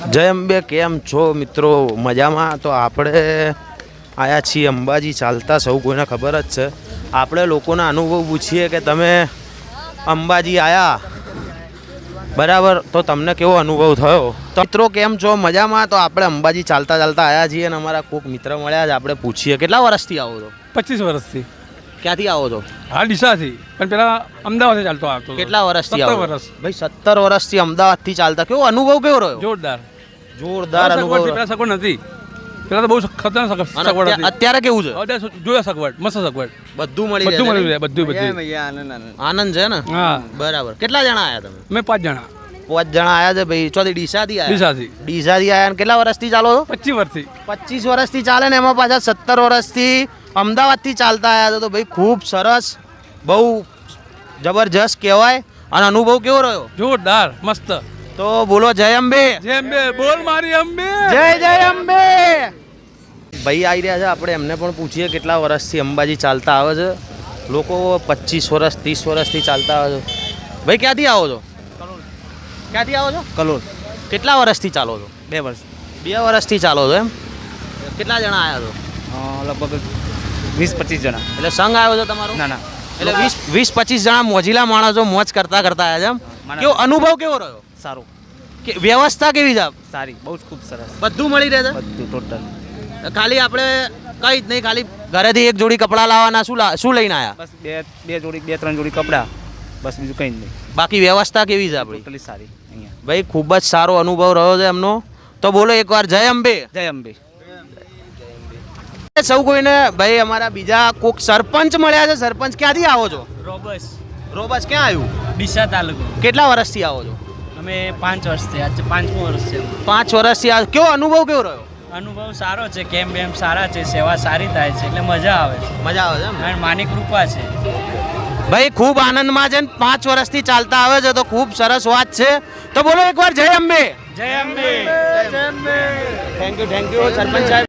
જય અંબે, કેમ છો મિત્રો? મજામાં? તો આપણે આવ્યા છીએ અંબાજી ચાલતા. સૌ કોઈને ખબર જ છે. આપણે લોકોના અનુભવ પૂછીએ કે તમે અંબાજી આવ્યા બરાબર, તો તમને કેવો અનુભવ થયો? તો મિત્રો કેમ છો? મજામાં? તો આપણે અંબાજી ચાલતા ચાલતા આવ્યા છીએ અને અમારા કોઈક મિત્ર મળ્યા છે. આપણે પૂછીએ કેટલા વર્ષથી આવો છો? 25 વર્ષથી. ક્યાંથી આવો છો? હા, ડીસાથી, પણ પેલા અમદાવાદથી ચાલતો આવતો. કેટલા વર્ષથી આવો? 17 વર્ષ. ભાઈ 17 વર્ષથી અમદાવાદથી ચાલતા. કેવો અનુભવ કેવો રહ્યો? જોરદાર જોરદાર અનુભવ. પેલા સગવડ નથી, પેલા તો બહુ ખતરનાક સગવડ હતી. અત્યારે કેવું છે? અત્યારે જોયા સગવડ, મસ્ત સગવડ, બધું મળી રહે, બધું. આનંદ છે ને? હા, બરાબર. કેટલા જણા આયા તમે? અમે 5 જણા. 5 જણા આયા છે ભાઈ. ચોથી ડીસાથી આયા? ડીસાથી. ડીસાથી આયા. કેટલા વર્ષથી ચાલો છો? 25 વર્ષથી. 25 વર્ષથી ચાલે ને એમાં પાછા 17 વર્ષથી અમદાવાદથી ચાલતા આવ્યા હતા. તો ભાઈ ખૂબ સરસ, બહુ જબરજસ્ત કહેવાય. અને અનુભવ કેવો રહ્યો? જોરદાર, મસ્ત. તો બોલો જય અંબે. જય અંબે, બોલ મારી અંબે. જય અંબે. ભાઈ આવી રહ્યા છે, આપણે એમને પણ પૂછીએ કેટલા વર્ષથી અંબાજી ચાલતા આવે છે. લોકો 25 વર્ષ 30 વર્ષથી ચાલતા આવે છે. ભાઈ ક્યાંથી આવો છો? ક્યાંથી આવો છો? કલોલ. કેટલા વર્ષથી ચાલો છો? 2 વર્ષ. 2 વર્ષથી ચાલો છો એમ? કેટલા જણા આવ્યા છો? લગભગ 20-25 જણા. એટલે સંઘ આવ્યો છો તમારો? ના. એટલે 20-25 જણા મોજીલા માણસો મોજ કરતા કરતા આવ્યા છે એમ? કેવો અનુભવ કેવો રહ્યો? સારું. કે વ્યવસ્થા કેવી છે? સારી, બહુ જ ખૂબ સરસ. બધું મળી રહે છે? બધું ટોટલ. ખાલી આપણે કઈ જ નહીં, ખાલી ઘરેથી એક જોડી કપડાં લાવવાના. શું લઈને આવ્યા? બસ બે જોડી, 2-3 જોડી કપડાં, બસ બીજું કંઈ જ નહીં. બાકી વ્યવસ્થા કેવી છે આપણી? ટોટલી સારી અહીંયા. ભાઈ ખૂબ જ સારો અનુભવ રહ્યો છે એમનો. તો બોલો એકવાર જય અંબે. જય અંબે. સૌ કોઈને ભાઈ અમારા બીજા કોક સરપંચ મળ્યા છે. સરપંચ ક્યાંથી આવો છો? રોબસ ક્યાં આવ્યું? ડીસા તાલુકો. કેટલા વર્ષથી આવો છો? અમે 5 વર્ષથી, આજે 5મું વર્ષ છે. 5 વર્ષથી આવો. કેવો અનુભવ કેવો રહ્યો? અનુભવ સારો છે, કેમ બેમ સારા છે, સેવા સારી થાય છે, એટલે મજા આવે છે. મજા આવે છે એમ? અને માની કૃપા છે. ભાઈ ખૂબ આનંદમાં છે. 5 વર્ષથી ચાલતા આવે છે, તો ખૂબ સરસ વાત છે. તો બોલો એકવાર જય અંબે. જય અંબે. થેન્ક યુ સરપંચ સાહેબ.